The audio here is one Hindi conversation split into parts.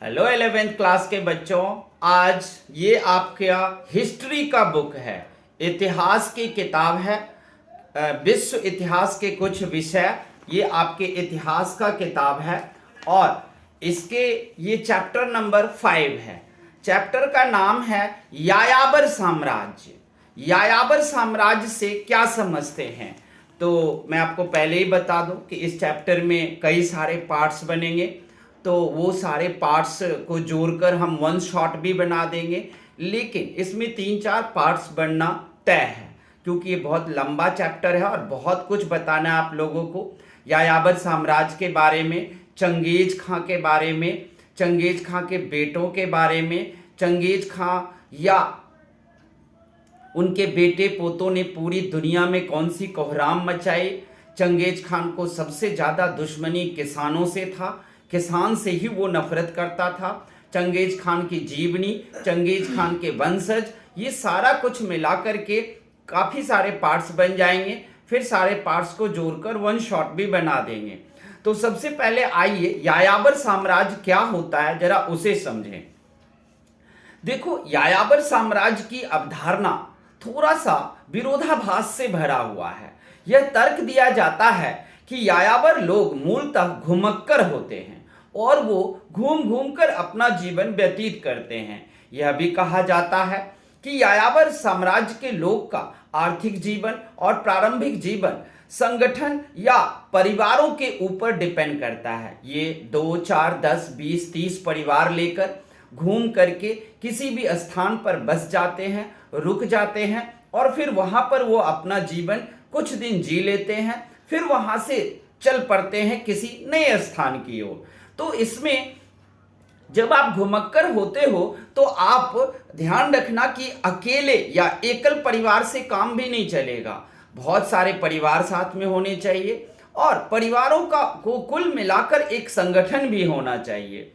हेलो 11th क्लास के बच्चों, आज ये आपका हिस्ट्री का बुक है। इतिहास की किताब है। विश्व इतिहास के कुछ विषय, ये आपके इतिहास का किताब है और इसके ये चैप्टर नंबर 5 है। चैप्टर का नाम है यायावर साम्राज्य। यायावर साम्राज्य से क्या समझते हैं? तो मैं आपको पहले ही बता दूं कि इस चैप्टर में कई सारे पार्ट्स बनेंगे, तो वो सारे पार्ट्स को जोड़कर हम वन शॉट भी बना देंगे, लेकिन इसमें 3-4 पार्ट्स बनना तय है क्योंकि ये बहुत लंबा चैप्टर है और बहुत कुछ बताना है आप लोगों को। यायावर साम्राज्य के बारे में, चंगेज खां के बारे में, चंगेज खां के बेटों के बारे में, चंगेज खां या उनके बेटे पोतों ने पूरी दुनिया में कौन सी कोहराम मचाई। चंगेज खान को सबसे ज़्यादा दुश्मनी किसानों से था, किसान से ही वो नफरत करता था। चंगेज खान की जीवनी, चंगेज खान के वंशज, ये सारा कुछ मिलाकर के काफ़ी सारे पार्ट्स बन जाएंगे। फिर सारे पार्ट्स को जोड़कर वन शॉट भी बना देंगे। तो सबसे पहले आइए यायावर साम्राज्य क्या होता है जरा उसे समझें। देखो, यायावर साम्राज्य की अवधारणा थोड़ा सा विरोधाभास से भरा हुआ है। यह तर्क दिया जाता है कि यायावर लोग मूलतः घुमक्कर होते हैं और वो घूम घूम कर अपना जीवन व्यतीत करते हैं। यह भी कहा जाता है कि यायावर साम्राज्य के लोग का आर्थिक जीवन और प्रारंभिक जीवन संगठन या परिवारों के ऊपर डिपेंड करता है। ये 2, 4, 10, 20, 30 परिवार लेकर घूम करके किसी भी स्थान पर बस जाते हैं, रुक जाते हैं और फिर वहां पर वो अपना जीवन कुछ दिन जी लेते हैं, फिर वहां से चल पड़ते हैं किसी नए स्थान की ओर। तो इसमें जब आप घुमक्कर होते हो तो आप ध्यान रखना कि अकेले या एकल परिवार से काम भी नहीं चलेगा। बहुत सारे परिवार साथ में होने चाहिए और परिवारों का को कुल मिलाकर एक संगठन भी होना चाहिए।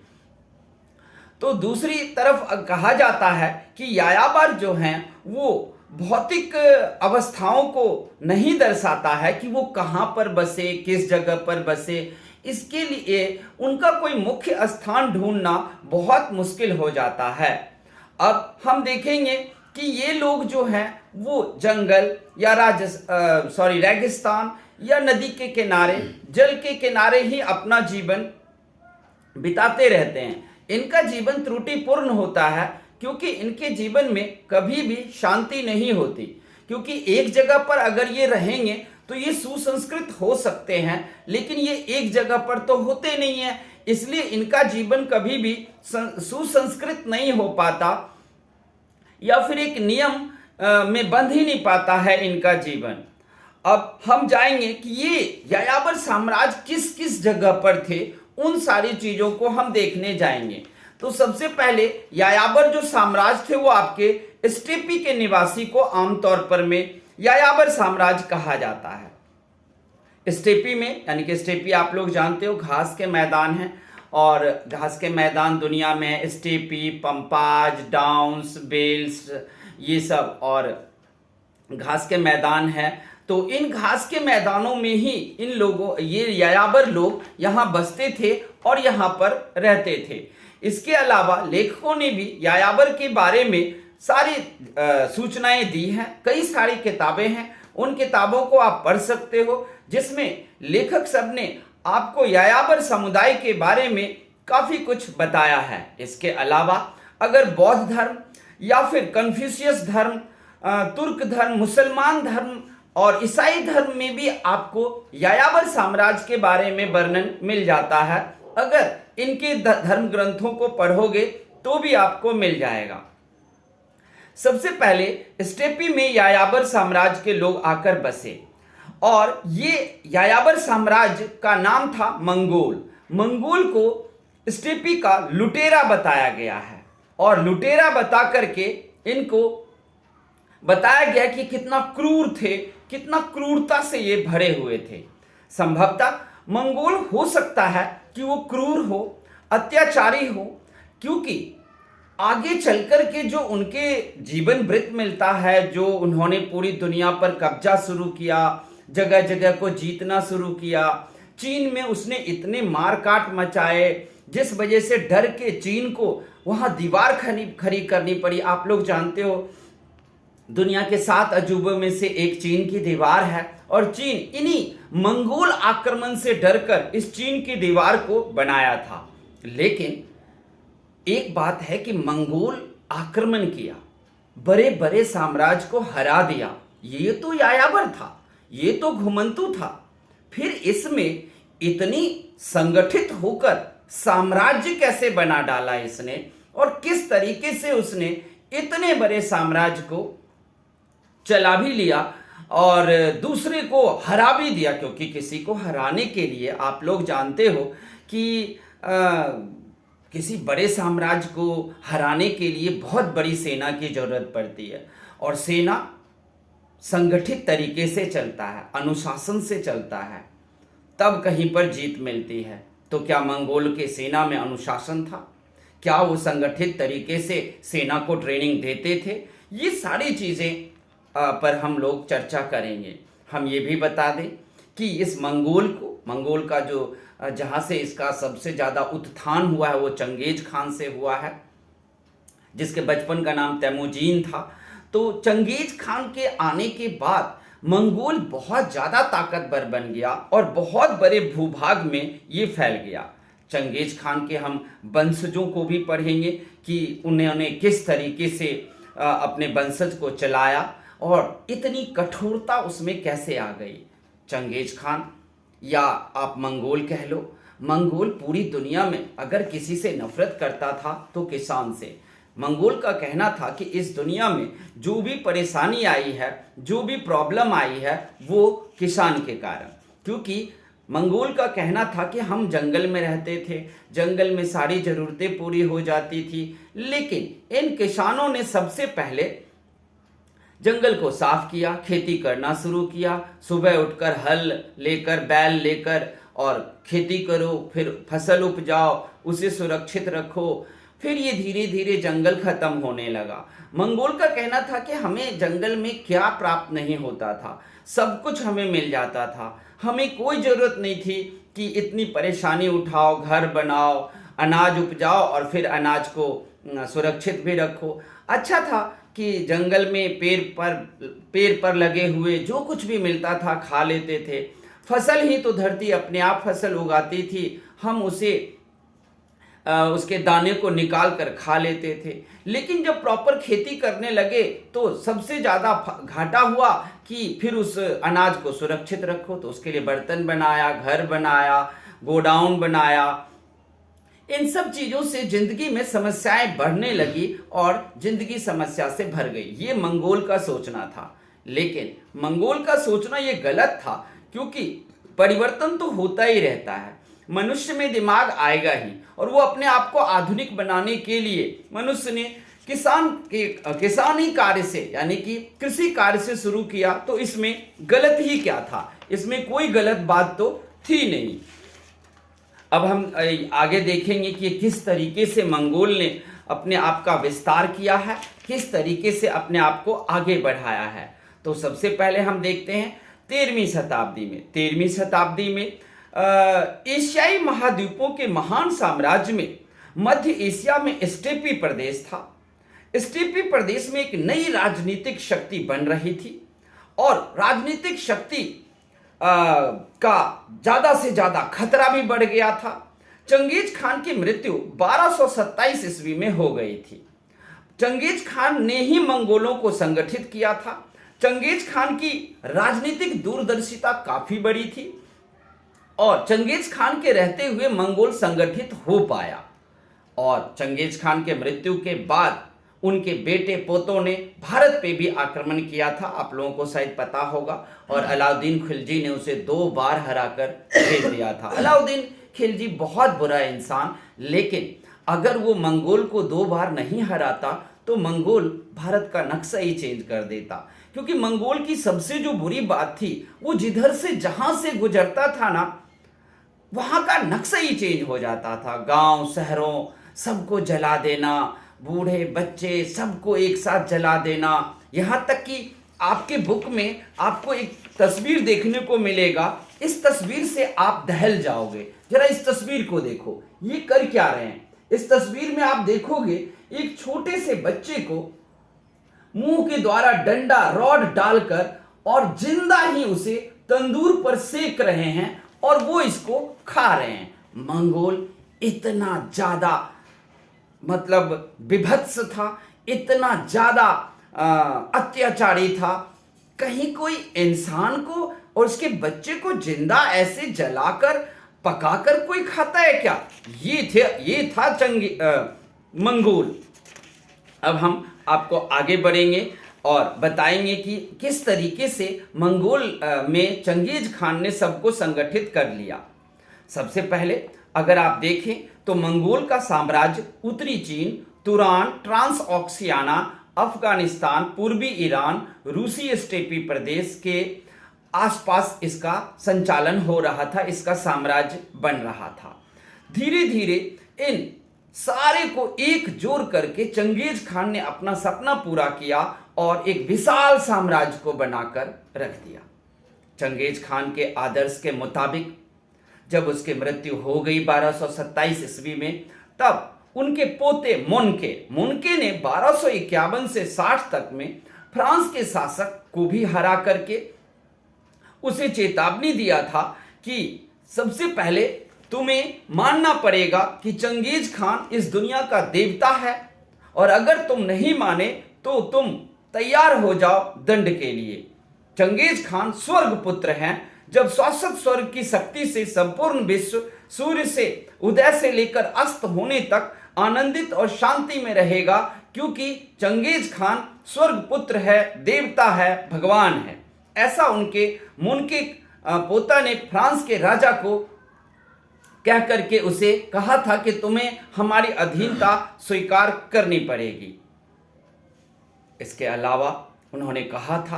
तो दूसरी तरफ कहा जाता है कि यायावर जो हैं वो भौतिक अवस्थाओं को नहीं दर्शाता है कि वो कहाँ पर बसे, किस जगह पर बसे। इसके लिए उनका कोई मुख्य स्थान ढूंढना बहुत मुश्किल हो जाता है। अब हम देखेंगे कि ये लोग जो हैं वो जंगल या रेगिस्तान या नदी के किनारे, जल के किनारे ही अपना जीवन बिताते रहते हैं। इनका जीवन त्रुटिपूर्ण होता है क्योंकि इनके जीवन में कभी भी शांति नहीं होती, क्योंकि एक जगह पर अगर ये रहेंगे तो ये सुसंस्कृत हो सकते हैं, लेकिन ये एक जगह पर तो होते नहीं हैं, इसलिए इनका जीवन कभी भी सुसंस्कृत नहीं हो पाता या फिर एक नियम में बंध ही नहीं पाता है इनका जीवन। अब हम जाएंगे कि ये यायावर साम्राज्य किस किस जगह पर थे, उन सारी चीजों को हम देखने जाएंगे। तो सबसे पहले यायावर जो साम्राज्य थे वो आपके स्टेपी के निवासी को आमतौर पर में यायावर साम्राज्य कहा जाता है। स्टेपी में, यानी कि स्टेपी आप लोग जानते हो घास के मैदान हैं और घास के मैदान दुनिया में स्टेपी, पंपाज, डाउन्स, बेल्स, ये सब और घास के मैदान हैं। तो इन घास के मैदानों में ही इन लोगों, ये यायावर लोग यहाँ बसते थे और यहाँ पर रहते थे। इसके अलावा लेखकों ने भी यायावर के बारे में सारी सूचनाएं दी हैं। कई सारी किताबें हैं, उन किताबों को आप पढ़ सकते हो जिसमें लेखक सब ने आपको यायावर समुदाय के बारे में काफ़ी कुछ बताया है। इसके अलावा अगर बौद्ध धर्म या फिर कन्फ्यूशियस धर्म, तुर्क धर्म, मुसलमान धर्म और ईसाई धर्म में भी आपको यायावर साम्राज्य के बारे में वर्णन मिल जाता है। अगर इनके धर्म ग्रंथों को पढ़ोगे तो भी आपको मिल जाएगा। सबसे पहले स्टेपी में यायावर साम्राज्य के लोग आकर बसे और ये यायावर साम्राज्य का नाम था मंगोल। मंगोल को स्टेपी का लुटेरा बताया गया है और लुटेरा बता करके इनको बताया गया कि कितना क्रूर थे, कितना क्रूरता से ये भरे हुए थे। संभवतः मंगोल हो सकता है कि वो क्रूर हो, अत्याचारी हो, क्योंकि आगे चलकर के जो उनके जीवन वृत्त मिलता है, जो उन्होंने पूरी दुनिया पर कब्जा शुरू किया, जगह जगह को जीतना शुरू किया। चीन में उसने इतने मार काट मचाए, जिस वजह से डर के चीन को वहां दीवार खड़ी करनी पड़ी। आप लोग जानते हो दुनिया के 7 अजूबों में से एक चीन की दीवार है, और चीन इन्हीं मंगोल आक्रमण से डरकर इस चीन की दीवार को बनाया था। लेकिन एक बात है कि मंगोल आक्रमण किया, बड़े बड़े साम्राज्य को हरा दिया, ये तो यायावर था, ये तो घुमंतु था। फिर इसमें इतनी संगठित होकर साम्राज्य कैसे बना डाला इसने, और किस तरीके से उसने इतने बड़े साम्राज्य को चला भी लिया और दूसरे को हरा भी दिया। क्योंकि किसी को हराने के लिए आप लोग जानते हो कि किसी बड़े साम्राज्य को हराने के लिए बहुत बड़ी सेना की जरूरत पड़ती है, और सेना संगठित तरीके से चलता है, अनुशासन से चलता है, तब कहीं पर जीत मिलती है। तो क्या मंगोल के सेना में अनुशासन था? क्या वो संगठित तरीके से सेना को ट्रेनिंग देते थे? ये सारी चीज़ें पर हम लोग चर्चा करेंगे। हम ये भी बता दें कि इस मंगोल का जो जहाँ से इसका सबसे ज़्यादा उत्थान हुआ है वो चंगेज खान से हुआ है, जिसके बचपन का नाम तैमूजीन था। तो चंगेज खान के आने के बाद मंगोल बहुत ज़्यादा ताकतवर बन गया और बहुत बड़े भूभाग में ये फैल गया। चंगेज खान के हम वंशजों को भी पढ़ेंगे कि उन्होंने किस तरीके से अपने वंशज को चलाया और इतनी कठोरता उसमें कैसे आ गई। चंगेज खान या आप मंगोल कह लो, मंगोल पूरी दुनिया में अगर किसी से नफरत करता था तो किसान से। मंगोल का कहना था कि इस दुनिया में जो भी परेशानी आई है, जो भी प्रॉब्लम आई है, वो किसान के कारण। क्योंकि मंगोल का कहना था कि हम जंगल में रहते थे, जंगल में सारी ज़रूरतें पूरी हो जाती थी, लेकिन इन किसानों ने सबसे पहले जंगल को साफ किया, खेती करना शुरू किया। सुबह उठकर हल लेकर, बैल लेकर और खेती करो, फिर फसल उपजाओ, उसे सुरक्षित रखो। फिर ये धीरे धीरे जंगल खत्म होने लगा। मंगोल का कहना था कि हमें जंगल में क्या प्राप्त नहीं होता था, सब कुछ हमें मिल जाता था, हमें कोई ज़रूरत नहीं थी कि इतनी परेशानी उठाओ, घर बनाओ, अनाज उपजाओ और फिर अनाज को सुरक्षित भी रखो। अच्छा था कि जंगल में पेड़ पर लगे हुए जो कुछ भी मिलता था खा लेते थे। फसल ही तो धरती अपने आप फसल उगाती थी, हम उसके दाने को निकाल कर खा लेते थे। लेकिन जब प्रॉपर खेती करने लगे तो सबसे ज़्यादा घाटा हुआ कि फिर उस अनाज को सुरक्षित रखो। तो उसके लिए बर्तन बनाया, घर बनाया, गोडाउन बनाया। इन सब चीज़ों से ज़िंदगी में समस्याएं बढ़ने लगी और ज़िंदगी समस्या से भर गई। ये मंगोल का सोचना था। लेकिन मंगोल का सोचना ये गलत था, क्योंकि परिवर्तन तो होता ही रहता है, मनुष्य में दिमाग आएगा ही, और वो अपने आप को आधुनिक बनाने के लिए मनुष्य ने किसानी कार्य से, यानी कि कृषि कार्य से शुरू किया। तो इसमें गलत ही क्या था? इसमें कोई गलत बात तो थी नहीं। अब हम आगे देखेंगे कि किस तरीके से मंगोल ने अपने आप का विस्तार किया है, किस तरीके से अपने आप को आगे बढ़ाया है। तो सबसे पहले हम देखते हैं 13वीं शताब्दी में एशियाई महाद्वीपों के महान साम्राज्य में मध्य एशिया में स्टेपी प्रदेश था। स्टेपी प्रदेश में एक नई राजनीतिक शक्ति बन रही थी, और राजनीतिक शक्ति का ज़्यादा से ज़्यादा खतरा भी बढ़ गया था। चंगेज खान की मृत्यु 1227 ईस्वी में हो गई थी। चंगेज खान ने ही मंगोलों को संगठित किया था। चंगेज खान की राजनीतिक दूरदर्शिता काफ़ी बड़ी थी, और चंगेज खान के रहते हुए मंगोल संगठित हो पाया। और चंगेज खान के मृत्यु के बाद उनके बेटे पोतों ने भारत पे भी आक्रमण किया था, आप लोगों को शायद पता होगा, और अलाउद्दीन खिलजी ने उसे 2 बार हराकर भेज दिया था। अलाउद्दीन खिलजी बहुत बुरा इंसान, लेकिन अगर वो मंगोल को 2 बार नहीं हराता तो मंगोल भारत का नक्शा ही चेंज कर देता। क्योंकि मंगोल की सबसे जो बुरी बात थी, वो जिधर से जहाँ से गुजरता था ना, वहाँ का नक्शा ही चेंज हो जाता था। गांव शहरों सबको जला देना, बूढ़े बच्चे सबको एक साथ जला देना। यहाँ तक कि आपके बुक में आपको एक तस्वीर देखने को मिलेगा, इस तस्वीर से आप दहल जाओगे। जरा इस तस्वीर को देखो, ये कर क्या रहे हैं। इस तस्वीर में आप देखोगे एक छोटे से बच्चे को मुंह के द्वारा डंडा रॉड डालकर और जिंदा ही उसे तंदूर पर सेक रहे हैं और वो इसको खा रहे हैं। मंगोल इतना ज्यादा मतलब विभत्स था, इतना ज्यादा अत्याचारी था। कहीं कोई इंसान को और उसके बच्चे को जिंदा ऐसे जलाकर पकाकर कोई खाता है क्या? ये था मंगोल। अब हम आपको आगे बढ़ेंगे और बताएंगे कि किस तरीके से मंगोल में चंगेज खान ने सबको संगठित कर लिया। सबसे पहले अगर आप देखें तो मंगोल का साम्राज्य उत्तरी चीन, तुरान, ट्रांस ऑक्सियाना, अफगानिस्तान, पूर्वी ईरान, रूसी स्टेपी प्रदेश के आसपास इसका संचालन हो रहा था, इसका साम्राज्य बन रहा था। धीरे धीरे इन सारे को एक जोड़ करके चंगेज खान ने अपना सपना पूरा किया और एक विशाल साम्राज्य को बनाकर रख दिया। चंगेज खान के आदर्श के मुताबिक जब उसकी मृत्यु हो गई 1227 ईस्वी में, तब उनके पोते मुनके ने 1251 से 60 तक में फ्रांस के शासक को भी हरा करके उसे चेतावनी दिया था कि सबसे पहले तुम्हें मानना पड़ेगा कि चंगेज खान इस दुनिया का देवता है और अगर तुम नहीं माने तो तुम तैयार हो जाओ दंड के लिए। चंगेज खान स्वर्ग पुत्र हैं। जब शाश्वत स्वर्ग की शक्ति से संपूर्ण विश्व सूर्य से उदय से लेकर अस्त होने तक आनंदित और शांति में रहेगा, क्योंकि चंगेज खान स्वर्ग पुत्र है, देवता है, भगवान है। ऐसा उनके मुनके पोता ने फ्रांस के राजा को कह करके उसे कहा था कि तुम्हें हमारी अधीनता स्वीकार करनी पड़ेगी। इसके अलावा उन्होंने कहा था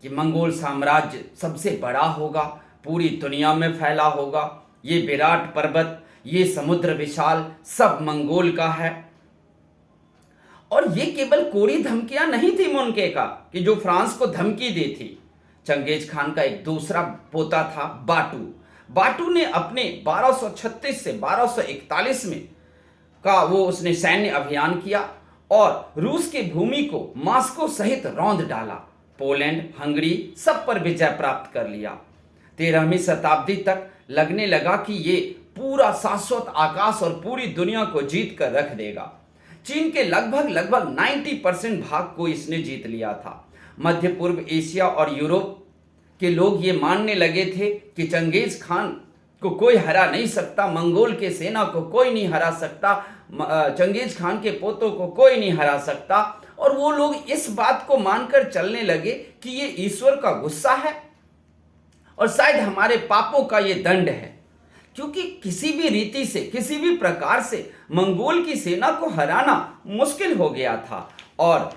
कि मंगोल साम्राज्य सबसे बड़ा होगा, पूरी दुनिया में फैला होगा, ये विराट पर्वत, ये समुद्र विशाल सब मंगोल का है। और ये केवल कोरी धमकियां नहीं थी मुनके का कि जो फ्रांस को धमकी दी थी। चंगेज खान का एक दूसरा पोता था बाटू ने अपने 1236 से 1241 में का उसने सैन्य अभियान किया और रूस की भूमि को मॉस्को सहित रौंद डाला। पोलैंड, हंगरी सब पर विजय प्राप्त कर लिया। 13वीं शताब्दी तक लगने लगा कि ये पूरा शाश्वत आकाश और पूरी दुनिया को जीत कर रख देगा। चीन के लगभग 90% भाग को इसने जीत लिया था। मध्य पूर्व एशिया और यूरोप के लोग ये मानने लगे थे कि चंगेज खान को कोई हरा नहीं सकता, मंगोल के सेना को कोई नहीं हरा सकता, चंगेज खान के पोतों को कोई नहीं हरा सकता। और वो लोग इस बात को मानकर चलने लगे कि ये ईश्वर का गुस्सा है और शायद हमारे पापों का ये दंड है, क्योंकि किसी भी रीति से, किसी भी प्रकार से मंगोल की सेना को हराना मुश्किल हो गया था। और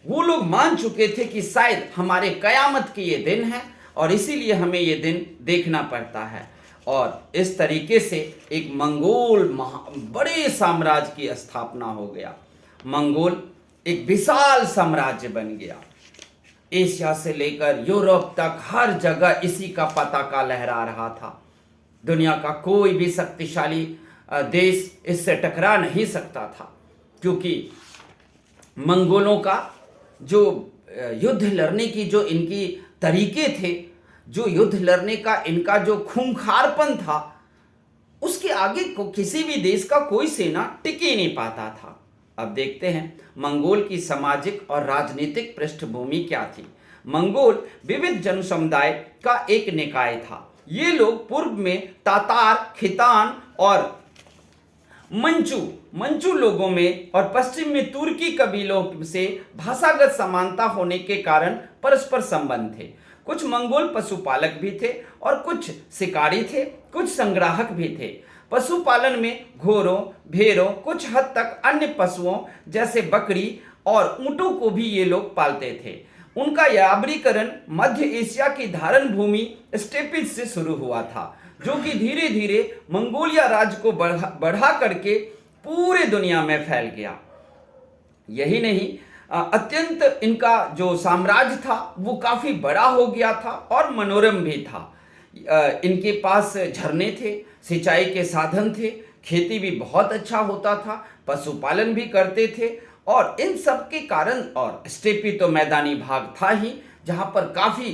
वो लोग मान चुके थे कि शायद हमारे कयामत के ये दिन है और इसीलिए हमें ये दिन देखना पड़ता है। और इस तरीके से एक मंगोल बड़े साम्राज्य की स्थापना हो गया। मंगोल एक विशाल साम्राज्य बन गया। एशिया से लेकर यूरोप तक हर जगह इसी का पताका लहरा रहा था। दुनिया का कोई भी शक्तिशाली देश इससे टकरा नहीं सकता था, क्योंकि मंगोलों का जो युद्ध लड़ने की जो इनकी तरीके थे, जो युद्ध लड़ने का इनका जो खूंखारपन था, उसके आगे को किसी भी देश का कोई सेना टिक ही नहीं पाता था। अब देखते हैं मंगोल की सामाजिक और राजनीतिक पृष्ठभूमि क्या थी। मंगोल विविध जन समुदाय का एक निकाय था। ये लोग पूर्व में तातार, खितान और मंचू लोगों में और पश्चिम में तुर्की कबीलों से भाषागत समानता होने के कारण परस्पर संबंध थे। कुछ मंगोल पशुपालक भी थे और कुछ शिकारी थे, कुछ संग्राहक भी थे। पशुपालन में घोड़ों, भेड़ों, कुछ हद तक अन्य पशुओं जैसे बकरी और ऊंटों को भी ये लोग पालते थे। उनका याबरीकरण मध्य एशिया की धारण भूमि स्टेपिज से शुरू हुआ था, जो कि धीरे धीरे मंगोलिया राज्य को बढ़ा करके पूरे दुनिया में फैल गया। यही नहीं, अत्यंत इनका जो साम्राज्य था वो काफी बड़ा हो गया था और मनोरम भी था। इनके पास झरने थे, सिंचाई के साधन थे, खेती भी बहुत अच्छा होता था, पशुपालन भी करते थे। और इन सब के कारण, और स्टेपी तो मैदानी भाग था ही जहाँ पर काफ़ी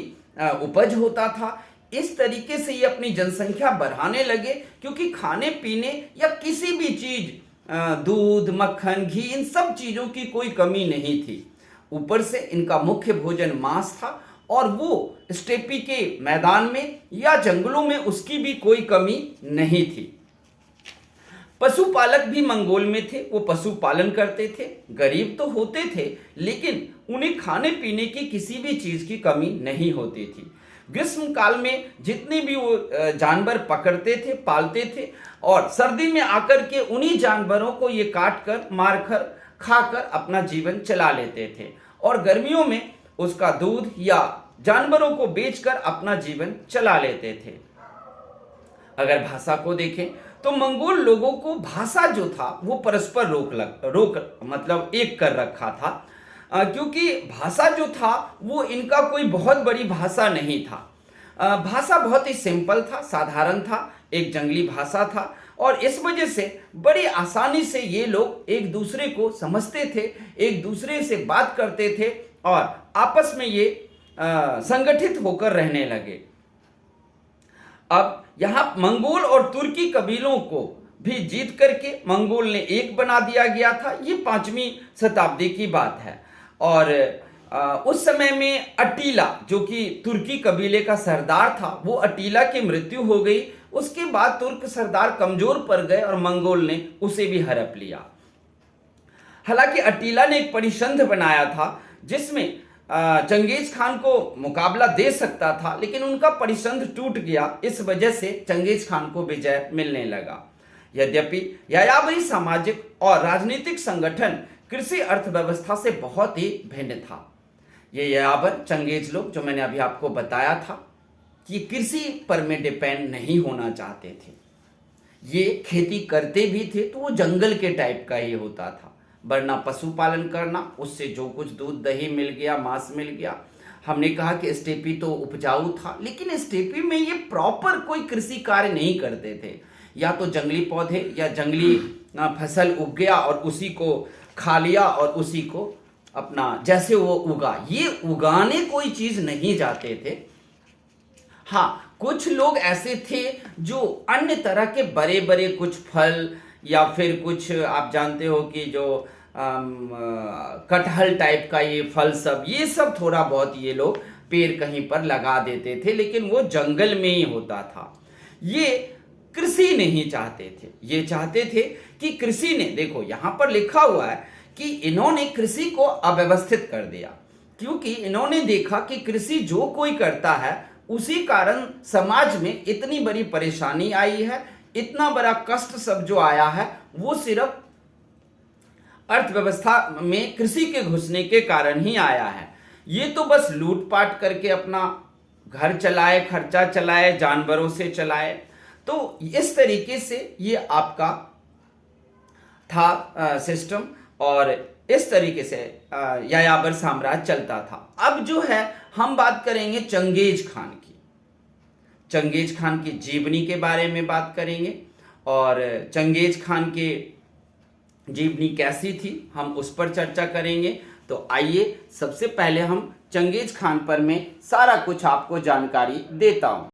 उपज होता था। इस तरीके से ये अपनी जनसंख्या बढ़ाने लगे, क्योंकि खाने पीने या किसी भी चीज़, दूध, मक्खन, घी, इन सब चीज़ों की कोई कमी नहीं थी। ऊपर से इनका मुख्य भोजन मांस था, और वो स्टेपी के मैदान में या जंगलों में उसकी भी कोई कमी नहीं थी। पशुपालक भी मंगोल में थे, वो पशुपालन करते थे। गरीब तो होते थे, लेकिन उन्हें खाने पीने की किसी भी चीज़ की कमी नहीं होती थी। ग्रीष्म काल में जितने भी वो जानवर पकड़ते थे, पालते थे, और सर्दी में आकर के उन्हीं जानवरों को ये काट कर, मार कर, खाकर अपना जीवन चला लेते थे। और गर्मियों में उसका दूध या जानवरों को बेचकर अपना जीवन चला लेते थे। अगर भाषा को देखें तो मंगोल लोगों को भाषा जो था वो परस्पर रोक मतलब एक कर रखा था, क्योंकि भाषा जो था वो इनका कोई बहुत बड़ी भाषा नहीं था। भाषा बहुत ही सिंपल था, साधारण था, एक जंगली भाषा था, और इस वजह से बड़ी आसानी से ये लोग एक दूसरे को समझते थे, एक दूसरे से बात करते थे, और आपस में ये संगठित होकर रहने लगे। अब यहाँ मंगोल और तुर्की कबीलों को भी जीत करके मंगोल ने एक बना दिया गया था। ये 5वीं शताब्दी की बात है। और उस समय में अटीला, जो कि तुर्की कबीले का सरदार था, वो अटीला की मृत्यु हो गई। उसके बाद तुर्क सरदार कमजोर पड़ गए और मंगोल ने उसे भी हड़प लिया। हालांकि अटीला ने एक परिसंध बनाया था जिसमें चंगेज खान को मुकाबला दे सकता था, लेकिन उनका परिसंध टूट गया। इस वजह से चंगेज खान को विजय मिलने लगा। यद्यपि यायावरी सामाजिक और राजनीतिक संगठन कृषि अर्थव्यवस्था से बहुत ही भिन्न था। ये यायावर चंगेज लोग, जो मैंने अभी आपको बताया था, कि कृषि पर में डिपेंड नहीं होना चाहते थे। ये खेती करते भी थे तो वो जंगल के टाइप का ही होता था, वरना पशुपालन करना, उससे जो कुछ दूध दही मिल गया, मांस मिल गया। हमने कहा कि स्टेपी तो उपजाऊ था, लेकिन स्टेपी में ये प्रॉपर कोई कृषि कार्य नहीं करते थे। या तो जंगली पौधे या जंगली फसल उग गया और उसी को खा लिया और उसी को अपना जैसे वो उगा, ये उगाने कोई चीज़ नहीं जाते थे। हाँ, कुछ लोग ऐसे थे जो अन्य तरह के बड़े बड़े कुछ फल, या फिर कुछ आप जानते हो कि जो कटहल टाइप का ये फल सब, ये सब थोड़ा बहुत ये लोग पेड़ कहीं पर लगा देते थे, लेकिन वो जंगल में ही होता था। ये कृषि नहीं चाहते थे। ये चाहते थे कि कृषि ने, देखो यहाँ पर लिखा हुआ है कि इन्होंने कृषि को अव्यवस्थित कर दिया, क्योंकि इन्होंने देखा कि कृषि जो कोई करता है उसी कारण समाज में इतनी बड़ी परेशानी आई है, इतना बड़ा कष्ट सब जो आया है, वो सिर्फ अर्थव्यवस्था में कृषि के घुसने के कारण ही आया है। ये तो बस लूटपाट करके अपना घर चलाए, खर्चा चलाए, जानवरों से चलाए। तो इस तरीके से ये आपका था सिस्टम, और इस तरीके से यायावर साम्राज्य चलता था। अब जो है हम बात करेंगे चंगेज खान की। चंगेज खान की जीवनी के बारे में बात करेंगे, और चंगेज खान के जीवनी कैसी थी हम उस पर चर्चा करेंगे। तो आइए सबसे पहले हम चंगेज खान पर में सारा कुछ आपको जानकारी देता हूँ।